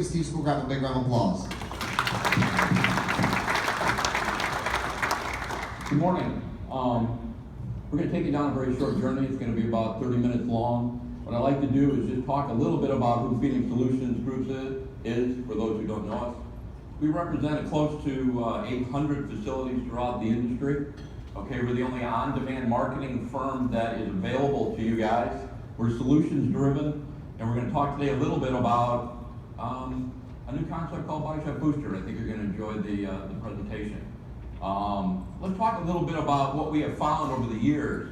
Steve Schoolcraft, a big round of applause. Good morning. We're going to take you down a very short journey. It's going to be about 30 minutes long. What I'd like to do is just talk a little bit about who Phoenix Solutions Group is, for those who don't know us. We represent close to 800 facilities throughout the industry. Okay, we're the only on-demand marketing firm that is available to you guys. We're solutions driven, and we're going to talk today a little bit about a new concept called Bodyshop Booster. I think you're going to enjoy the presentation. Let's talk a little bit about what we have found over the years.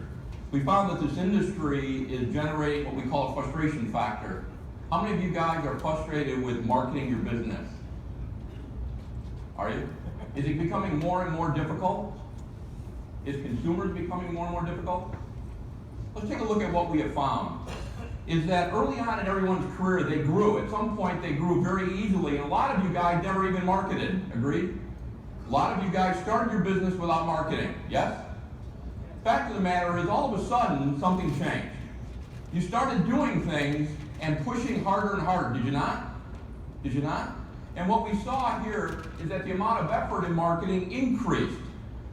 We found that this industry is generating what we call a frustration factor. How many of you guys are frustrated with marketing your business? Are you? Is it becoming more and more difficult? Is consumers becoming more and more difficult? Let's take a look at what we have found. Is that early on in everyone's career, they grew. At some point, they grew very easily, and a lot of you guys never even marketed. Agreed? A lot of you guys started your business without marketing. Yes? Fact of the matter is, all of a sudden, something changed. You started doing things and pushing harder and harder. Did you not? Did you not? And what we saw here is that the amount of effort in marketing increased.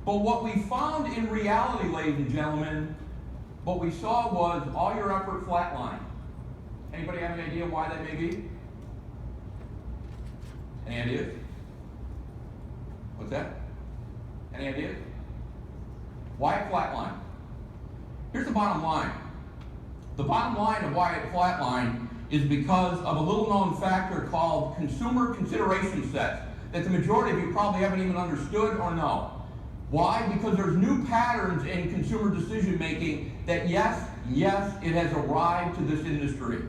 But what we found in reality, ladies and gentlemen, what we saw was all your effort flatlined. Anybody have any idea why that may be? Any ideas? What's that? Any ideas? Why it flatlined? Here's the bottom line. The bottom line of why it flatlined is because of a little known factor called consumer consideration sets that the majority of you probably haven't even understood or know. Why? Because there's new patterns in consumer decision making that yes, it has arrived to this industry.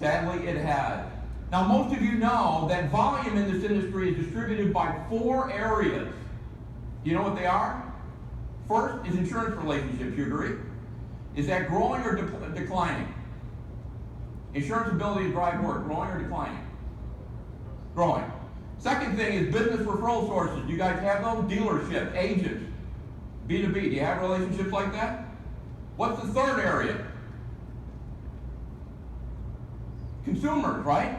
Sadly, it has. Now, most of you know that volume in this industry is distributed by 4 areas. Do you know what they are? First is insurance relationships. You agree? Is that growing or declining? Insurance ability to drive work, growing or declining? Growing. Second thing is business referral sources. Do you guys have those? Dealerships, agents, B2B. Do you have relationships like that? What's the third area? Consumers, right?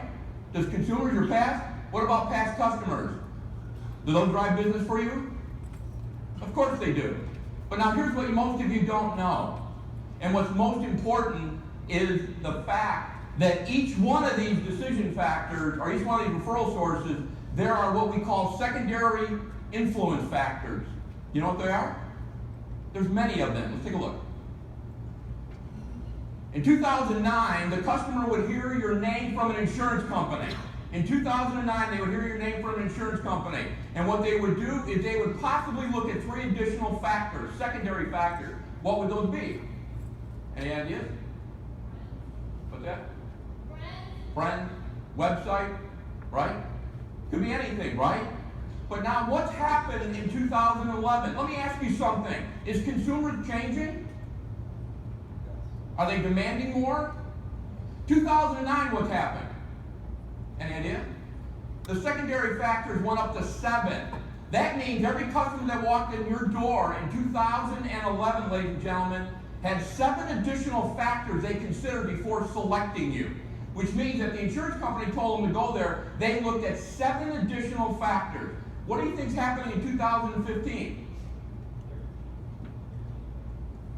Does consumers your past? What about past customers? Do those drive business for you? Of course they do. But now here's what most of you don't know. And what's most important is the fact that each one of these decision factors, or each one of these referral sources, there are what we call secondary influence factors. You know what they are? There's many of them. Let's take a look. In 2009, the customer would hear your name from an insurance company. In 2009, they would hear your name from an insurance company. And what they would do is they would possibly look at 3 additional factors, secondary factors. What would those be? Any ideas? What's that? Friends, website, right? Could be anything, right? But now what's happened in 2011? Let me ask you something. Is consumers changing? Are they demanding more? 2009, what's happened? Any idea? The secondary factors went up to 7. That means every customer that walked in your door in 2011, ladies and gentlemen, had 7 additional factors they considered before selecting you. Which means that the insurance company told them to go there, they looked at 7 additional factors. What do you think is happening in 2015?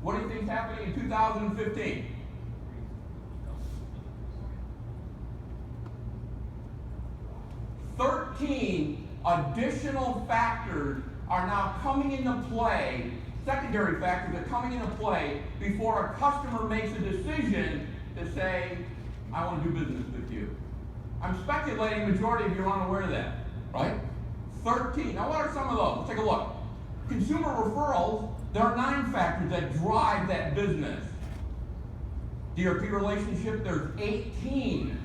What do you think is happening in 2015? Thirteen additional factors are now coming into play, secondary factors are coming into play before a customer makes a decision to say, I want to do business with you. I'm speculating the majority of you are unaware of that, right? 13. Now what are some of those? Let's take a look. Consumer referrals, there are 9 factors that drive that business. DRP relationship, there's 18.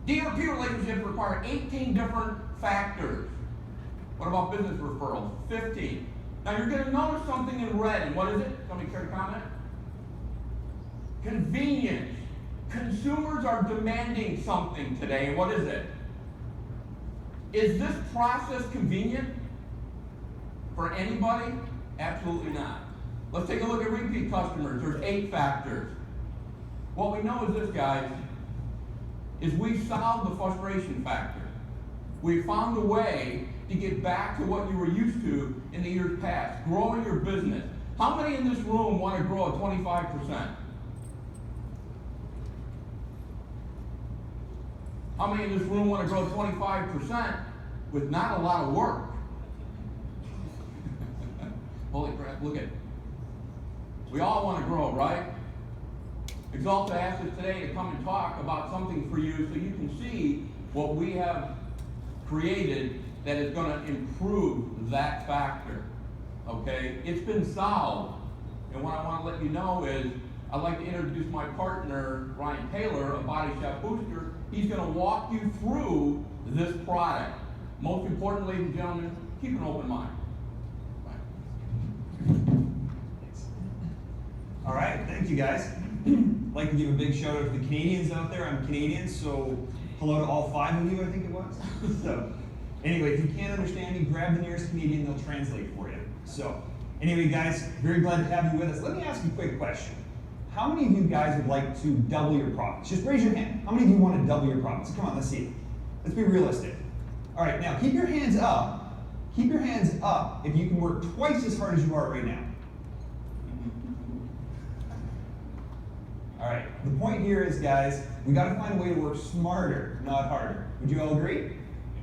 DRP relationships require 18 different factors. What about business referrals? 15. Now you're going to notice something in red, and what is it? Somebody care to comment? Convenience. Consumers are demanding something today, and what is it? Is this process convenient for anybody? Absolutely not. Let's take a look at repeat customers. There's 8 factors. What we know is this, guys, is we solved the frustration factor. We found a way to get back to what you were used to in the years past, growing your business. How many in this room want to grow at 25%? How many in this room want to grow 25% with not a lot of work? Holy crap, look at it. We all want to grow, right? Exalta asked us today to come and talk about something for you so you can see what we have created that is going to improve that factor. Okay? It's been solved. And what I want to let you know is I'd like to introduce my partner, Ryan Taylor of Bodyshop Booster. He's going to walk you through this product. Most importantly, ladies and gentlemen, keep an open mind. All right, thank you guys. I'd like to give a big shout out to the Canadians out there. I'm Canadian, so hello to all 5 of you, I think it was. So, anyway, if you can't understand me, grab the nearest Canadian, they'll translate for you. So, anyway, guys, very glad to have you with us. Let me ask you a quick question. How many of you guys would like to double your profits? Just raise your hand. How many of you want to double your profits? Come on, let's see it. Let's be realistic. All right, now keep your hands up. Keep your hands up if you can work twice as hard as you are right now. All right, the point here is, guys, we got to find a way to work smarter, not harder. Would you all agree?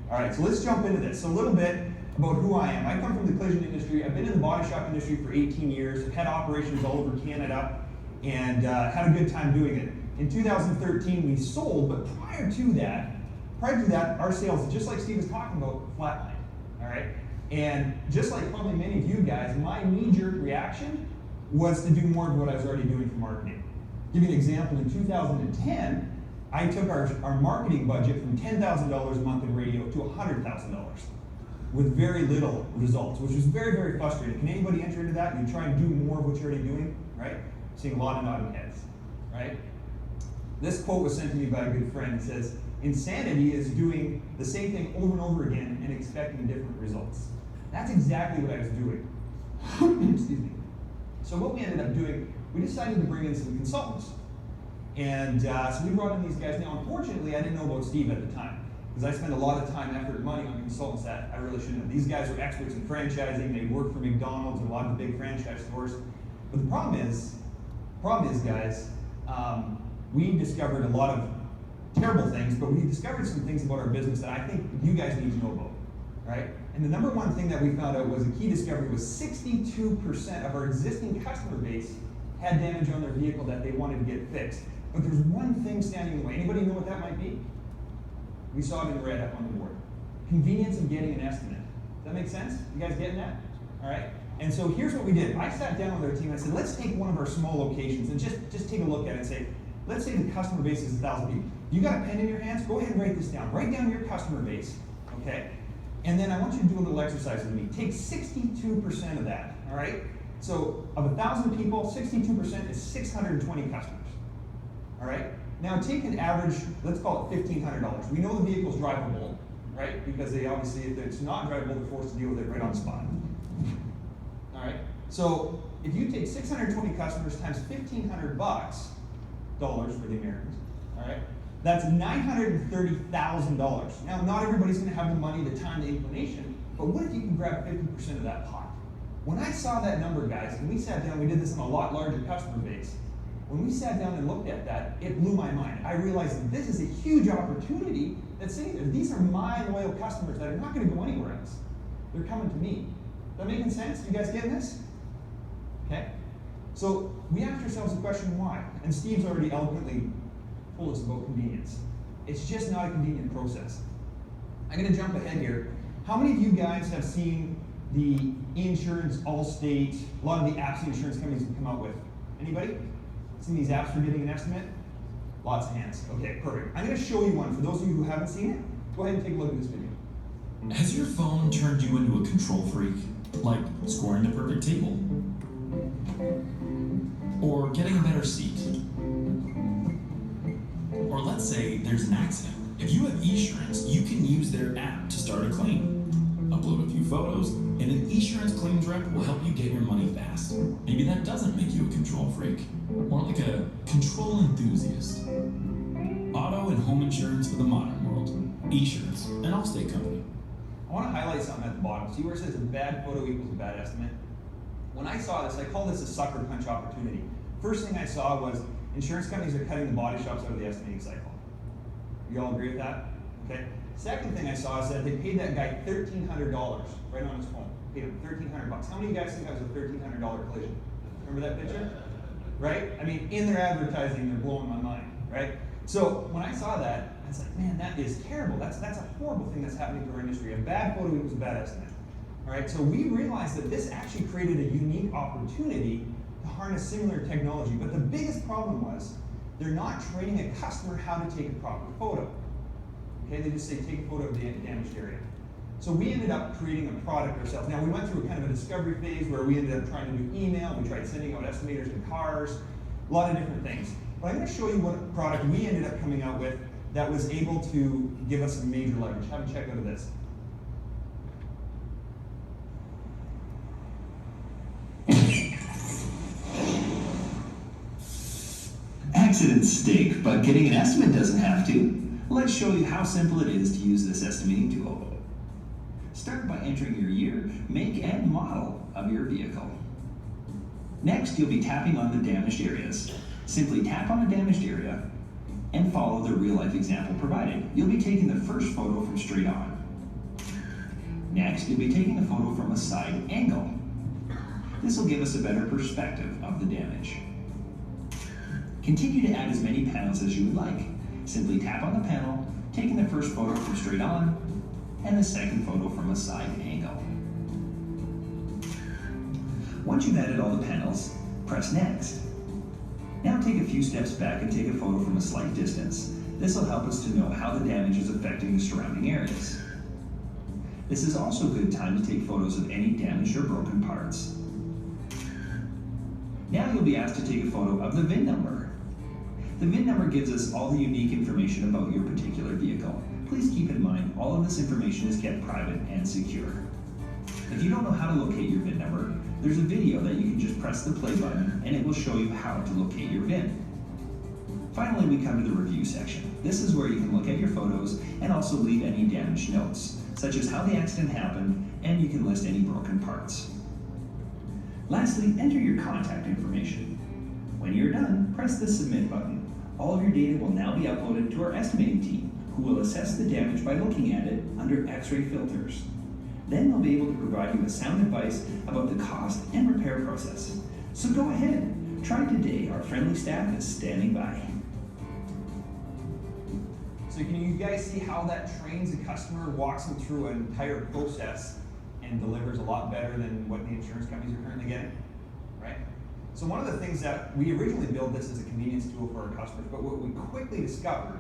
All right, so let's jump into this. So a little bit about who I am. I come from the collision industry. I've been in the body shop industry for 18 years. I've had operations all over Canada and had a good time doing it. In 2013, we sold, but prior to that, our sales, just like Steve was talking about, flatlined. All right, and just like probably many of you guys, my knee-jerk reaction was to do more of what I was already doing for marketing. Give you an example, in 2010, I took our marketing budget from $10,000 a month in radio to $100,000 with very little results, which was very, very frustrating. Can anybody enter into that? You try and do more of what you're already doing, right? Seeing a lot of nodding heads, right? This quote was sent to me by a good friend. It says, insanity is doing the same thing over and over again and expecting different results. That's exactly what I was doing. Excuse me. So what we ended up doing, we decided to bring in some consultants. And so we brought in these guys. Now, unfortunately, I didn't know about Steve at the time, because I spent a lot of time, effort, and money on consultants that I really shouldn't have. These guys were experts in franchising. They worked for McDonald's and a lot of the big franchise stores. But the problem is, guys, we discovered a lot of terrible things, but we discovered some things about our business that I think you guys need to know about, right? And the number one thing that we found out was a key discovery was 62% of our existing customer base had damage on their vehicle that they wanted to get fixed. But there's one thing standing in the way. Anybody know what that might be? We saw it in red up on the board. Convenience of getting an estimate. Does that make sense? You guys getting that? All right. And so here's what we did. I sat down with our team and I said, let's take one of our small locations and just take a look at it and say, let's say the customer base is 1,000 people. You got a pen in your hands? Go ahead and write this down. Write down your customer base, okay? And then I want you to do a little exercise with me. Take 62% of that, all right? So of 1,000 people, 62% is 620 customers, all right? Now take an average, let's call it $1,500. We know the vehicle's drivable, right? Because they obviously, if it's not drivable, they're forced to deal with it right on the spot. All right? So if you take 620 customers times $1,500 dollars for the Americans, all right? That's $930,000. Now, not everybody's going to have the money, the time, the inclination, but what if you can grab 50% of that pot? When I saw that number, guys, and we sat down, we did this on a lot larger customer base. When we sat down and looked at that, it blew my mind. I realized that this is a huge opportunity that's sitting there. These are my loyal customers that are not going to go anywhere else. They're coming to me. Is that making sense? You guys getting this? Okay. So we asked ourselves the question, why? And Steve's already eloquently told us about convenience. It's just not a convenient process. I'm going to jump ahead here. How many of you guys have seen the insurance, Allstate, a lot of the apps the insurance companies have come out with? Anybody? Seen these apps for getting an estimate? Lots of hands. Okay, perfect. I'm going to show you one. For those of you who haven't seen it, go ahead and take a look at this video. Has your phone turned you into a control freak? Like scoring the perfect table? Or getting a better seat? Or let's say there's an accident. If you have Esurance, you can use their app to start a claim. Upload a few photos, and an Esurance claims rep will help you get your money fast. Maybe that doesn't make you a control freak. More like a control enthusiast. Auto and home insurance for the modern world. Esurance, an Allstate company. I want to highlight something at the bottom. See where it says a bad photo equals a bad estimate? When I saw this, I call this a sucker punch opportunity. First thing I saw was insurance companies are cutting the body shops out of the estimating cycle. You all agree with that? Okay. Second thing I saw is that they paid that guy $1,300 right on his phone. Paid him $1,300. How many of you guys think that was a $1,300 collision? Remember that picture? Right? I mean, in their advertising, they're blowing my mind, right? So when I saw that, I was like, man, that is terrible. That's a horrible thing that's happening to our industry. A bad photo equals a bad estimate. All right, so we realized that this actually created a unique opportunity to harness similar technology. But the biggest problem was they're not training a customer how to take a proper photo. Okay, they just say take a photo of the damaged area. So we ended up creating a product ourselves. Now we went through kind of a discovery phase where we ended up trying to do email, we tried sending out estimators in cars, a lot of different things. But I'm going to show you what product we ended up coming out with that was able to give us some major leverage. Have a check out of this. Accidents stink, but getting an estimate doesn't have to. Let's show you how simple it is to use this estimating tool. Start by entering your year, make, and model of your vehicle. Next, you'll be tapping on the damaged areas. Simply tap on the damaged area and follow the real-life example provided. You'll be taking the first photo from straight on. Next, you'll be taking a photo from a side angle. This will give us a better perspective of the damage. Continue to add as many panels as you would like. Simply tap on the panel, taking the first photo from straight on, and the second photo from a side angle. Once you've added all the panels, press Next. Now take a few steps back and take a photo from a slight distance. This will help us to know how the damage is affecting the surrounding areas. This is also a good time to take photos of any damaged or broken parts. Now you'll be asked to take a photo of the VIN number. The VIN number gives us all the unique information about your particular vehicle. Please keep in mind all of this information is kept private and secure. If you don't know how to locate your VIN number, there's a video that you can just press the play button and it will show you how to locate your VIN. Finally, we come to the review section. This is where you can look at your photos and also leave any damaged notes, such as how the accident happened, and you can list any broken parts. Lastly, enter your contact information. When you're done, press the submit button. All of your data will now be uploaded to our estimating team, who will assess the damage by looking at it under X-ray filters. Then they'll be able to provide you with sound advice about the cost and repair process. So go ahead, try today. Our friendly staff is standing by. So can you guys see how that trains a customer, walks them through an entire process, and delivers a lot better than what the insurance companies are currently getting, right? So one of the things that we originally built this as a convenience tool for our customers, but what we quickly discovered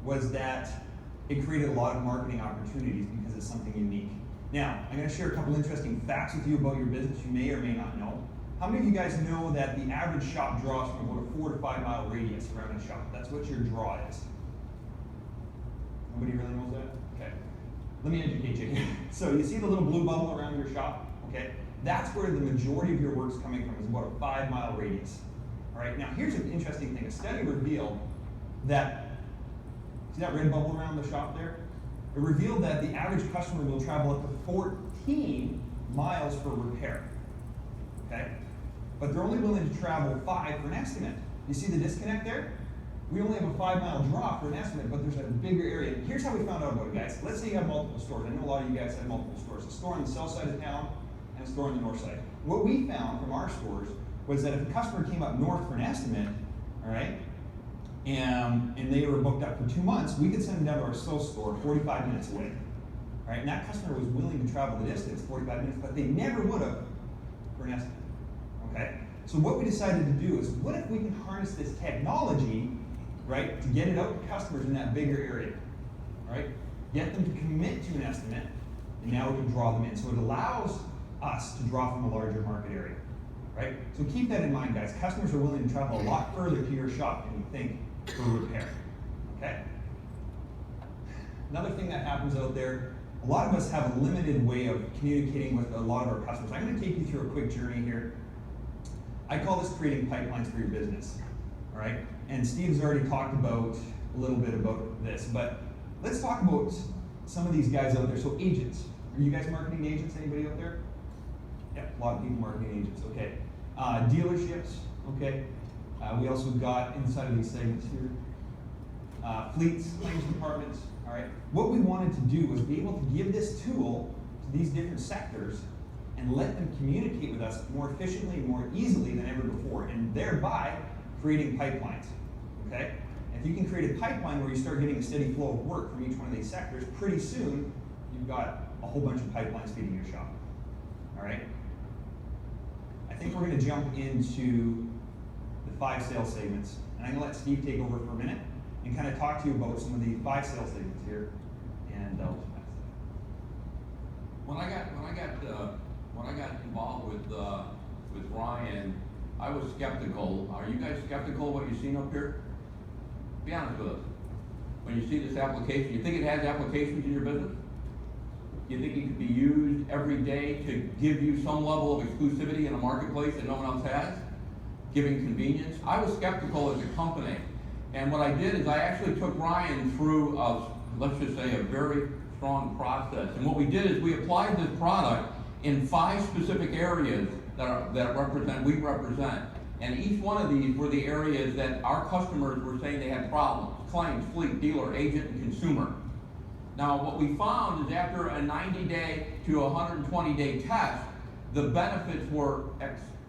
was that it created a lot of marketing opportunities because it's something unique. Now, I'm going to share a couple interesting facts with you about your business you may or may not know. How many of you guys know that the average shop draws from about a 4 to 5 mile radius around a shop? That's what your draw is. Nobody really knows that? Okay. Let me educate you here. So you see the little blue bubble around your shop? Okay. That's where the majority of your work's coming from, is about a 5 mile radius. All right. Now here's an interesting thing. A study revealed that, see that red bubble around the shop there? It revealed that the average customer will travel up to 14 miles for repair. Okay. But they're only willing to travel 5 for an estimate. You see the disconnect there? We only have a 5 mile draw for an estimate, but there's a bigger area. Here's how we found out about it, guys. Let's say you have multiple stores. I know a lot of you guys have multiple stores. A store on the south side of town and a store on the north side. What we found from our stores was that if a customer came up north for an estimate, all right, and they were booked up for 2 months, we could send them down to our south store 45 minutes away. All right, and that customer was willing to travel the distance, 45 minutes, but they never would have for an estimate. Okay? So what we decided to do is, what if we can harness this technology, right, to get it out to customers in that bigger area, right? Get them to commit to an estimate, and now we can draw them in. So it allows us to draw from a larger market area, right? So keep that in mind, guys. Customers are willing to travel a lot further to your shop than you think for repair, okay? Another thing that happens out there, a lot of us have a limited way of communicating with a lot of our customers. I'm going to take you through a quick journey here. I call this creating pipelines for your business, all right? And Steve's already talked about a little bit about this, but let's talk about some of these guys out there. So agents, are you guys marketing agents? Anybody out there? Yeah, a lot of people marketing agents, okay. Dealerships, okay. We also got inside of these segments here, fleets, claims departments, all right. What we wanted to do was be able to give this tool to these different sectors and let them communicate with us more efficiently and more easily than ever before, and thereby creating pipelines, okay? And if you can create a pipeline where you start getting a steady flow of work from each one of these sectors, pretty soon you've got a whole bunch of pipelines feeding your shop, all right? I think we're gonna jump into the 5 sales segments, and I'm gonna let Steve take over for a minute and kind of talk to you about some of the 5 sales segments here, and I'll just pass it. When I got involved with Ryan, I was skeptical. Are you guys skeptical of what you've seen up here? Be honest with us. When you see this application, you think it has applications in your business? You think it could be used every day to give you some level of exclusivity in a marketplace that no one else has? Giving convenience? I was skeptical as a company. And what I did is I actually took Ryan through, let's just say, a very strong process. And what we did is we applied this product in 5 specific areas we represent. And each one of these were the areas that our customers were saying they had problems: claims, fleet, dealer, agent, and consumer. Now, what we found is after a 90-day to 120-day test, the benefits were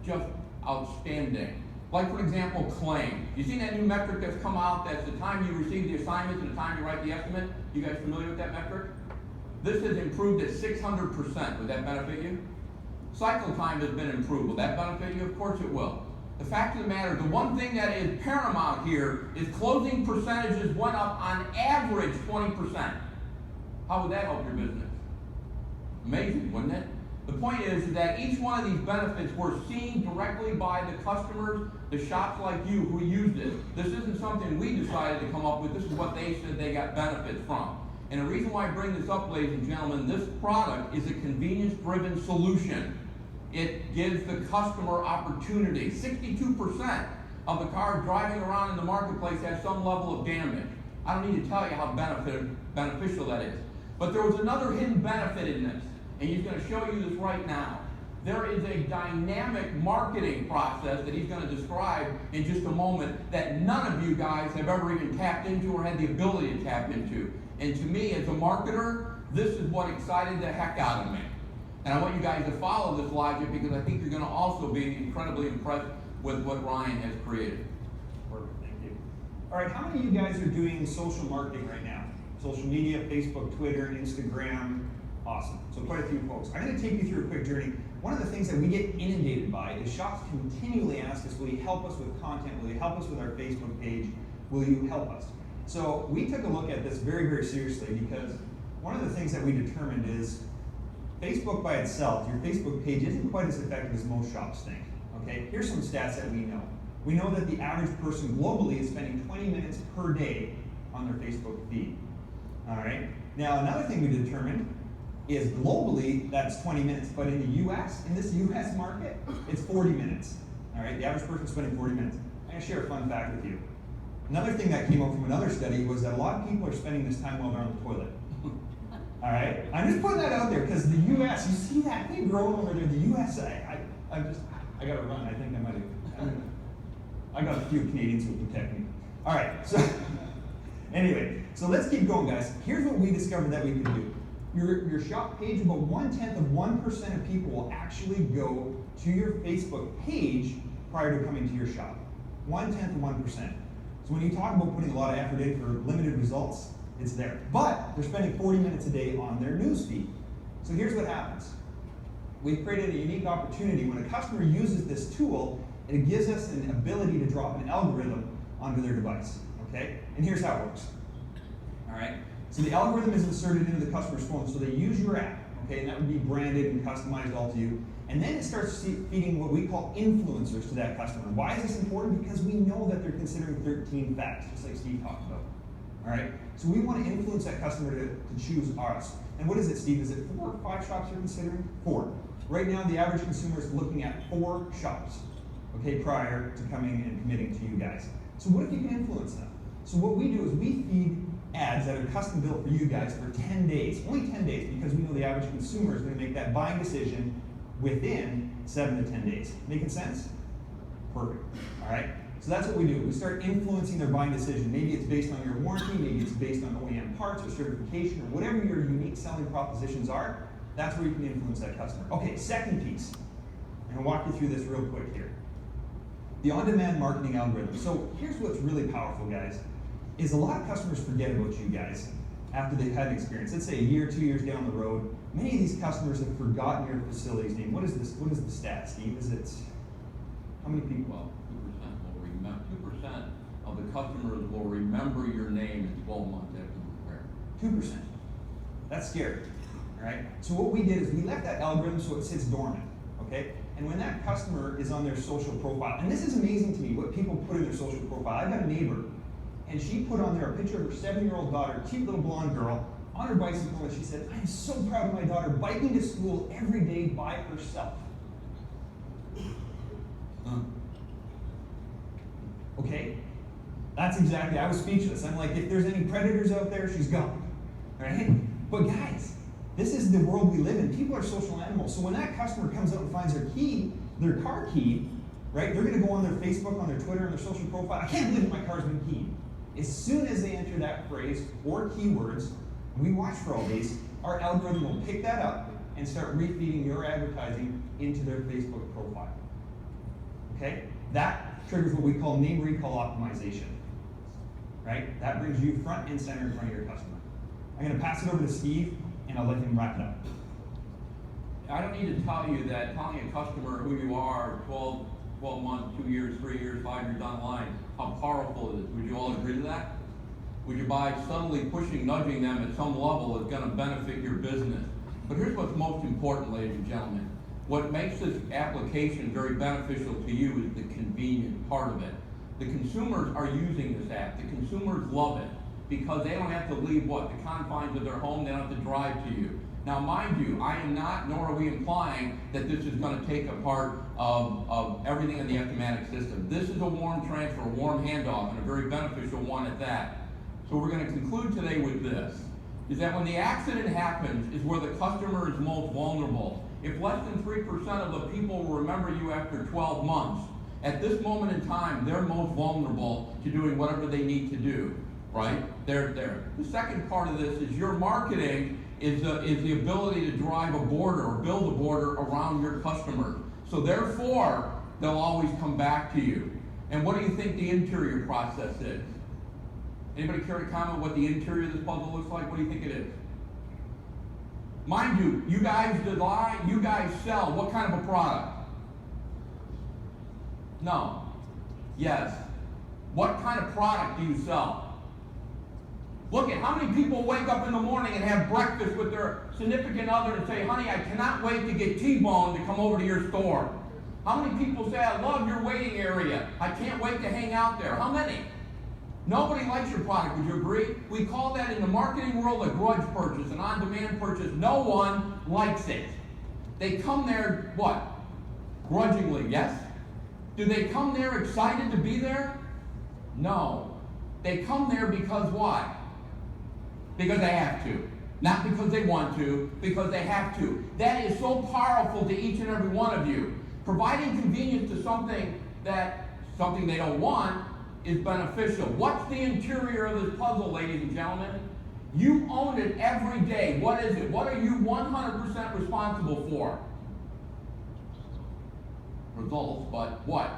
just outstanding. Like, for example, claim. You seen that new metric that's come out? That's the time you receive the assignment to the time you write the estimate. You guys familiar with that metric? This has improved at 600%. Would that benefit you? Cycle time has been improved. Will that benefit you? Of course it will. The fact of the matter, the one thing that is paramount here is closing percentages went up on average 20%. How would that help your business? Amazing, wouldn't it? The point is that each one of these benefits were seen directly by the customers, the shops like you who used it. This isn't something we decided to come up with. This is what they said they got benefits from. And the reason why I bring this up, ladies and gentlemen, this product is a convenience-driven solution. It gives the customer opportunity. 62% of the cars driving around in the marketplace have some level of damage. I don't need to tell you how beneficial that is. But there was another hidden benefit in this, and he's going to show you this right now. There is a dynamic marketing process that he's going to describe in just a moment that none of you guys have ever even tapped into or had the ability to tap into. And to me, as a marketer, this is what excited the heck out of me. And I want you guys to follow this logic because I think you're going to also be incredibly impressed with what Ryan has created. Perfect, thank you. All right, how many of you guys are doing social marketing right now? Social media, Facebook, Twitter, Instagram. Awesome. So quite a few folks. I'm going to take you through a quick journey. One of the things that we get inundated by is shops continually ask us, will you help us with content? Will you help us with our Facebook page? Will you help us? So we took a look at this very, very seriously because one of the things that we determined is Facebook by itself, your Facebook page isn't quite as effective as most shops think. Okay, here's some stats that we know. We know that the average person globally is spending 20 minutes per day on their Facebook feed. All right. Now another thing we determined is globally that's 20 minutes, but in the U.S., in this U.S. market, it's 40 minutes. All right, the average person is spending 40 minutes. I'm going to share a fun fact with you. Another thing that came out from another study was that a lot of people are spending this time while they're on the toilet. All right, I'm just putting that out there because the U.S., you see that thing growing over there. The U.S., I got to run. I think I might have. I got a few Canadians who will protect me. All right, so anyway, so let's keep going, guys. Here's what we discovered that we could do. Your shop page, about 1/10% of people will actually go to your Facebook page prior to coming to your shop. 1/10%. So when you talk about putting a lot of effort in for limited results, it's there. But they're spending 40 minutes a day on their news feed. So here's what happens. We've created a unique opportunity. When a customer uses this tool, it gives us an ability to drop an algorithm onto their device. Okay? And here's how it works. All right? So the algorithm is inserted into the customer's phone, so they use your app, okay, and that would be branded and customized all to you. And then it starts feeding what we call influencers to that customer. Why is this important? Because we know that they're considering 13 facts, just like Steve talked about. All right? So we want to influence that customer to choose ours. And what is it, Steve? Is it 4 or 5 shops you're considering? 4. Right now, the average consumer is looking at 4 shops, okay, prior to coming and committing to you guys. So what if you can influence them? So what we do is we feed ads that are custom built for you guys for 10 days. Only 10 days, because we know the average consumer is going to make that buying decision within 7 to 10 days. Making sense? Perfect. All right? So that's what we do. We start influencing their buying decision. Maybe it's based on your warranty, maybe it's based on OEM parts or certification, or whatever your unique selling propositions are. That's where you can influence that customer. Okay, second piece. I'm going to walk you through this real quick here. The on-demand marketing algorithm. So here's what's really powerful, guys, is a lot of customers forget about you guys after they've had an experience. Let's say a year, 2 years down the road, many of these customers have forgotten your facility's name. What is this? What is the stat, Steve? Is it, how many people? Well, 2% of the customers will remember your name in 12 months after the repair. 2%. That's scary. All right? So what we did is we left that algorithm so it sits dormant. Okay? And when that customer is on their social profile, and this is amazing to me, what people put in their social profile. I've got a neighbor, and she put on there a picture of her 7-year-old daughter, cute little blonde girl, on her bicycle, and she said, "I'm so proud of my daughter biking to school every day by herself." Okay? That's exactly, I was speechless. I'm like, if there's any predators out there, she's gone. Right? But guys, this is the world we live in. People are social animals. So when that customer comes out and finds their key, their car key, right, they're going to go on their Facebook, on their Twitter, on their social profile. "I can't believe my car's been keyed." As soon as they enter that phrase or keywords, and we watch for all these, our algorithm will pick that up and start refeeding your advertising into their Facebook profile. Okay? That triggers what we call name recall optimization. Right? That brings you front and center in front of your customer. I'm going to pass it over to Steve, and I'll let him wrap it up. I don't need to tell you that telling a customer who you are 12 months, 2 years, 3 years, 5 years down the line, how powerful it is. Would you all agree to that? Would you, by subtly pushing, nudging them at some level, is going to benefit your business? But here's what's most important, ladies and gentlemen. What makes this application very beneficial to you is the convenient part of it. The consumers are using this app. The consumers love it because they don't have to leave the confines of their home. They don't have to drive to you. Now, mind you, I am not, nor are we implying that this is going to take a part of everything in the Ectomatic system. This is a warm transfer, a warm handoff, and a very beneficial one at that. So we're going to conclude today with this, is that when the accident happens is where the customer is most vulnerable. If less than 3% of the people will remember you after 12 months, at this moment in time, they're most vulnerable to doing whatever they need to do, right? They're there. The second part of this is your marketing is the ability to drive a border or build a border around your customer. So therefore, they'll always come back to you. And what do you think the interior process is? Anybody care to comment what the interior of this puzzle looks like? What do you think it is? Mind you, you guys sell what kind of a product? No. Yes. What kind of product do you sell? Look at how many people wake up in the morning and have breakfast with their significant other and say, "Honey, I cannot wait to get T-boned to come over to your store." How many people say, "I love your waiting area. I can't wait to hang out there"? How many? Nobody likes your product, would you agree? We call that in the marketing world a grudge purchase, an on-demand purchase. No one likes it. They come there, what? Grudgingly, yes? Do they come there excited to be there? No. They come there because why? Because they have to. Not because they want to, because they have to. That is so powerful to each and every one of you. Providing convenience to something they don't want is beneficial. What's the interior of this puzzle, ladies and gentlemen? You own it every day. What is it? What are you 100% responsible for? Results, but what?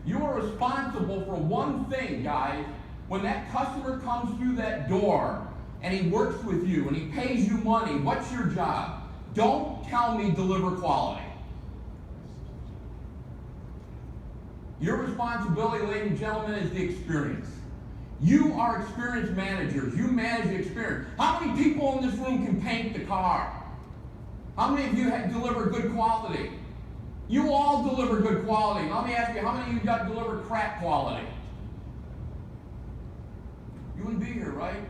You are responsible for one thing, guys. When that customer comes through that door and he works with you and he pays you money, what's your job? Don't tell me deliver quality. Your responsibility, ladies and gentlemen, is the experience. You are experience managers. You manage the experience. How many people in this room can paint the car? How many of you deliver good quality? You all deliver good quality. Let me ask you, how many of you got deliver crap quality? You wouldn't be here, right?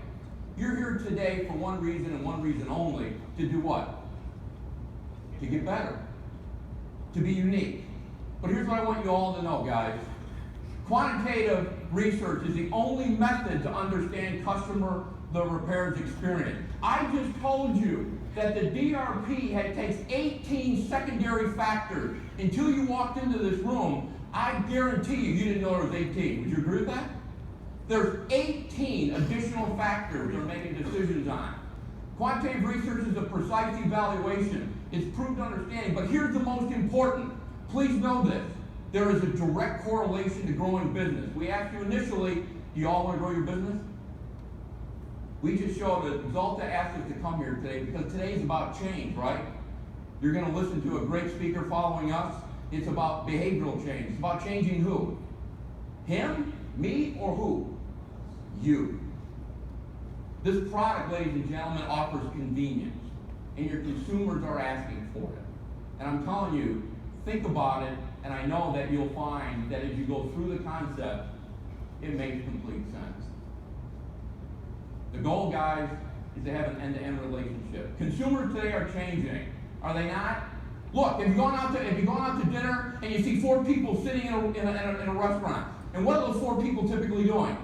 You're here today for one reason and one reason only, to do what? To get better. To be unique. But here's what I want you all to know, guys. Quantitative research is the only method to understand the repairs experience. I just told you that the DRP takes 18 secondary factors. Until you walked into this room, I guarantee you didn't know there was 18. Would you agree with that? There's 18 additional factors you're making decisions on. Quantitative research is a precise evaluation. It's proved understanding, but here's the most important. Please know this. There is a direct correlation to growing business. We asked you initially, do you all want to grow your business? We just showed that Zalta asked us to come here today because today is about change, right? You're going to listen to a great speaker following us. It's about behavioral change. It's about changing who? Him, me, or who? You. This product, ladies and gentlemen, offers convenience, and your consumers are asking for it. And I'm telling you, think about it, and I know that you'll find that as you go through the concept, it makes complete sense. The goal, guys, is to have an end-to-end relationship. Consumers today are changing, are they not? Look, if you've gone out to dinner and you see 4 people sitting in a restaurant, and what are those 4 people typically doing?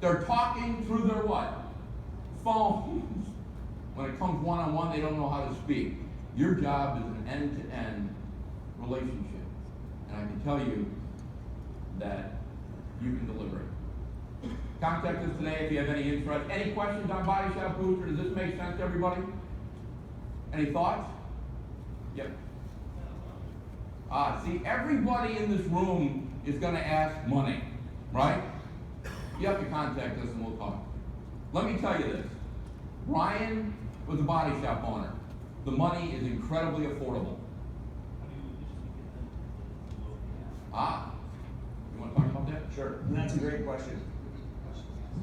They're talking through their what? Phones. When it comes one-on-one, they don't know how to speak. Your job is an end-to-end relationship. And I can tell you that you can deliver it. Contact us today if you have any interest. Any questions on Bodyshop Booster? Does this make sense to everybody? Any thoughts? Yep. See, everybody in this room is going to ask money, right? You have to contact us and we'll talk. Let me tell you this. Ryan was a body shop owner. The money is incredibly affordable. You want to talk about that? Sure, and that's a great question.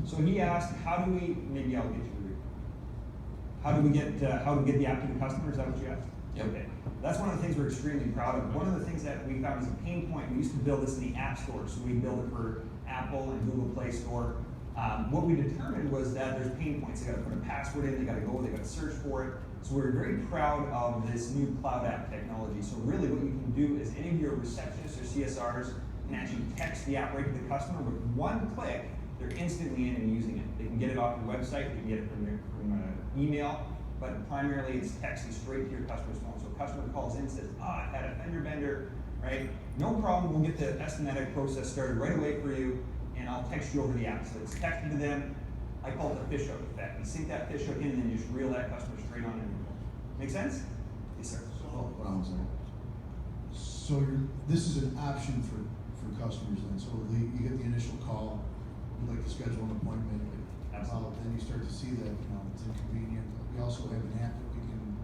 So he asked, how do we get the app to the customer? Is that what you asked? Yep. Okay. That's one of the things we're extremely proud of. One of the things that we found as a pain point, we used to build this in the App Store, so we build it for Apple and Google Play Store. What we determined was that there's pain points. They got to put a password in, they got to go, they got to search for it. So we're very proud of this new cloud app technology. So really what you can do is any of your receptionists or CSRs can actually text the app right to the customer with one click. They're instantly in and using it. They can get it off your website, they can get it from email, but primarily it's texted straight to your customer's phone. So a customer calls in and says, I had a fender bender, right? No problem, we'll get the estimatic process started right away for you, and I'll text you over the app. So it's texted to them. I call it the fish hook effect. You sink that fish hook in and then you just reel that customer straight on in. Make sense? Yes, sir. So this is an option for customers then. So you get the initial call, you'd like to schedule an appointment. Then you start to see that it's inconvenient. We also have an app that we can.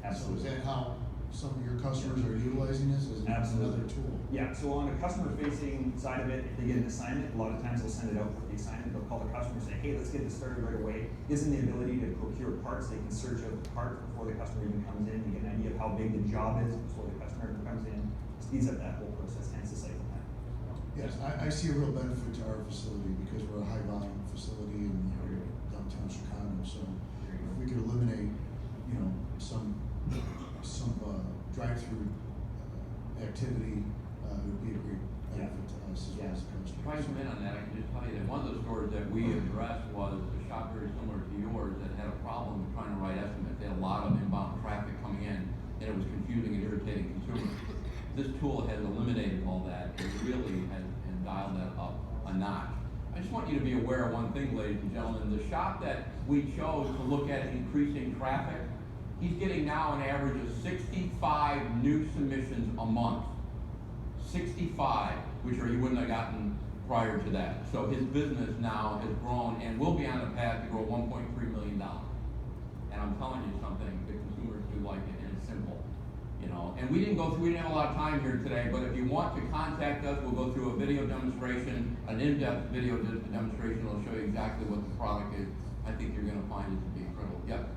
Absolutely. So is that how some of your customers are utilizing this as another tool? Yeah, so on the customer-facing side of it, if they get an assignment, a lot of times they'll send it out with the assignment. They'll call the customer and say, hey, let's get this started right away. Gives them the ability to procure parts. They can search out the part before the customer even comes in. They get an idea of how big the job is before the customer even comes in. Speeds up that whole process, hence the cycle time. Yes, I see a real benefit to our facility because we're a high volume facility in downtown Chicago. So if we could eliminate, some drive-through activity, it would be a great benefit to us as well as customers. If I come in on that, I can just tell you that one of the stores that we addressed was a shop very similar to yours that had a problem with trying to write estimates. They had a lot of inbound traffic coming in, and it was confusing and irritating consumers. This tool has eliminated all that. It really has dialed that up a notch. I just want you to be aware of one thing, ladies and gentlemen. The shop that we chose to look at increasing traffic, he's getting now an average of 65 new submissions a month. 65, which he wouldn't have gotten prior to that. So his business now has grown and will be on a path to grow $1.3 million. And I'm telling you something, the consumers do like it, and it's simple. And we didn't have a lot of time here today, but if you want to contact us, we'll go through a video demonstration, an in-depth video demonstration. It'll show you exactly what the product is. I think you're going to find it to be incredible. Yep.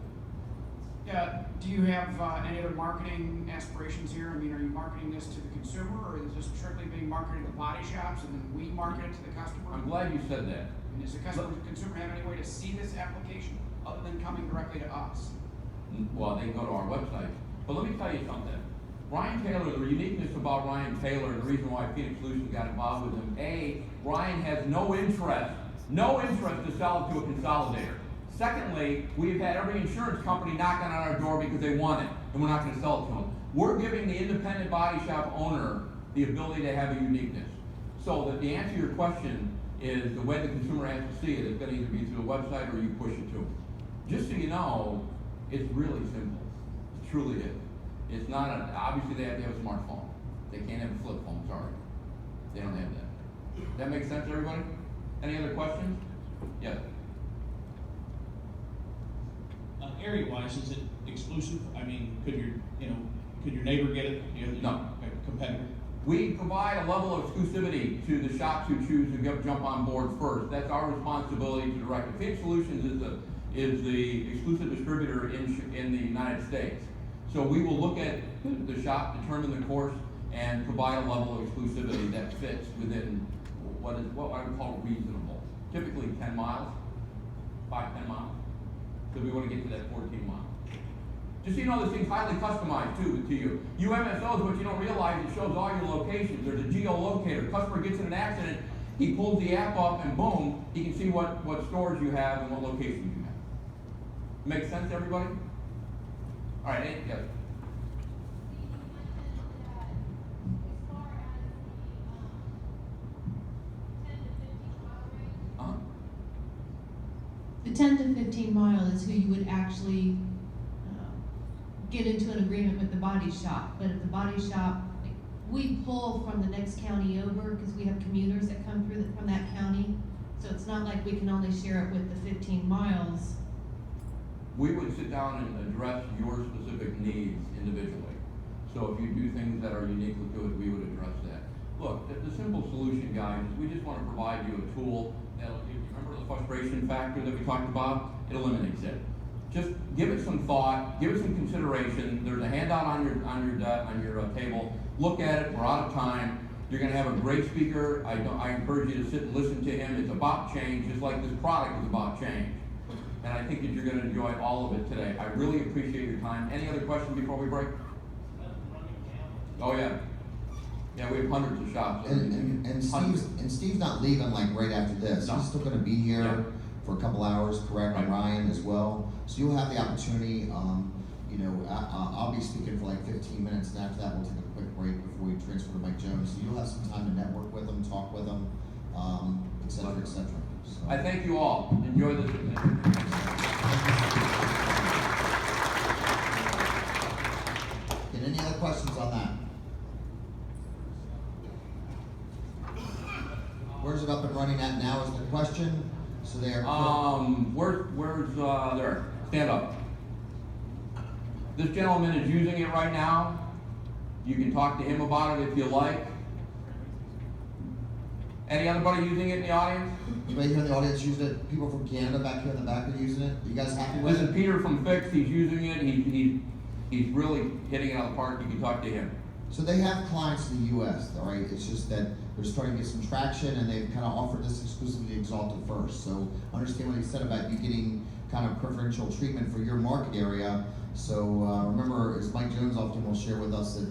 Yeah, do you have any other marketing aspirations here? I mean, are you marketing this to the consumer, or is this strictly being marketed to body shops and then we market it to the customer? I'm glad you said that. And does the consumer have any way to see this application other than coming directly to us? Well, they can go to our website. But let me tell you something. Ryan Taylor, the uniqueness about Ryan Taylor and the reason why Phoenix Solutions got involved with him, A, Ryan has no interest to sell it to a consolidator. Secondly, we've had every insurance company knocking on our door because they want it, and we're not gonna sell it to them. We're giving the independent body shop owner the ability to have a uniqueness. So that the answer to your question is the way the consumer has to see it is gonna either be through the website or you push it to them. Just so you know, it's really simple. It truly is. It's not obviously they have to have a smartphone. They can't have a flip phone, sorry. They don't have that. That makes sense to everybody? Any other questions? Yes. Area-wise, is it exclusive? I mean, could your neighbor get it? No. A competitor? We provide a level of exclusivity to the shops who choose to jump on board first. That's our responsibility to direct it. Phoenix Solutions is the exclusive distributor in the United States. So we will look at the shop, determine the course, and provide a level of exclusivity that fits within what I would call reasonable. Typically 10 miles, 5-10 miles. So we want to get to that 14 miles. Just so you know, this thing's highly customized to you. You MSOs, what you don't realize, it shows all your locations. There's a geolocator. Customer gets in an accident, he pulls the app up, and boom, he can see what stores you have and what locations you have. Make sense, everybody? All right, yes. The 10 to 15 mile is who you would actually get into an agreement with the body shop. But if the body shop, we pull from the next county over because we have commuters that come through from that county. So it's not like we can only share it with the 15 miles. We would sit down and address your specific needs individually. So if you do things that are uniquely to it, we would address that. Look, the simple solution, guys, is we just want to provide you a tool that'll give you, remember the frustration factor that we talked about? It eliminates it. Just give it some thought, give it some consideration. There's a handout on your table. Look at it. We're out of time. You're going to have a great speaker. I encourage you to sit and listen to him. It's about change, just like this product is about change. And I think that you're going to enjoy all of it today. I really appreciate your time. Any other questions before we break? Oh yeah. Yeah, we have hundreds of shops. And Steve's not leaving like right after this. No. He's still going to be here Yeah. for a couple hours, correct? Right. And Ryan as well. So you'll have the opportunity. I'll be speaking for like 15 minutes, and after that we'll take a quick break before we transfer to Mike Jones. So you'll have some time to network with him, talk with him, et cetera, et cetera. So. I thank you all. Enjoy this event. Any other questions on that? Where's it up and running at now is the question. So they're Where's there? Stand up. This gentleman is using it right now. You can talk to him about it if you like. Anybody using it in the audience? Anybody here in the audience using it? People from Canada back here in the back are using it. Are you guys happy with This it? is Peter from Fix. He's using it. He's really hitting it out of the park. You can talk to him. So they have clients in the U.S., all right? It's just that they're starting to get some traction, and they've kind of offered this exclusively to Exalted first. So understand what he said about you getting kind of preferential treatment for your market area. So remember, as Mike Jones often will share with us, that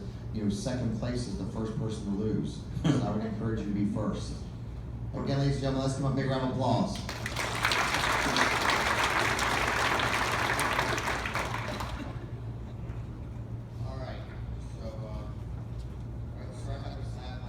second place is the first person to lose. So I would encourage you to be first. Again, ladies and gentlemen, let's give him a big round of applause.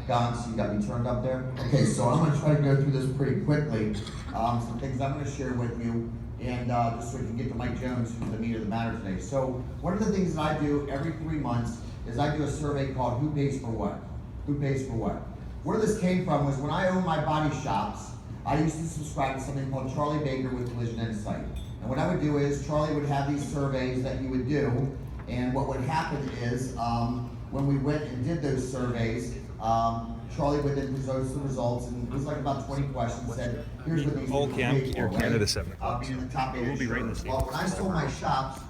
So you got me turned up there? Okay, so I'm going to try to go through this pretty quickly. Some things I'm going to share with you, and just so we can get to Mike Jones, who's the meat of the matter today. So one of the things that I do every 3 months is I do a survey called Who Pays for What? Who Pays for What? Where this came from was when I owned my body shops, I used to subscribe to something called Charlie Baker with Collision Insight. And what I would do is Charlie would have these surveys that he would do, and what would happen is when we went and did those surveys, Charlie would then present the results, and it was like about 20 questions. Said, "Here's what these people paid for." You're Canada 7 o'clock. Being the top We'll be right in the Well, when I sold my shops,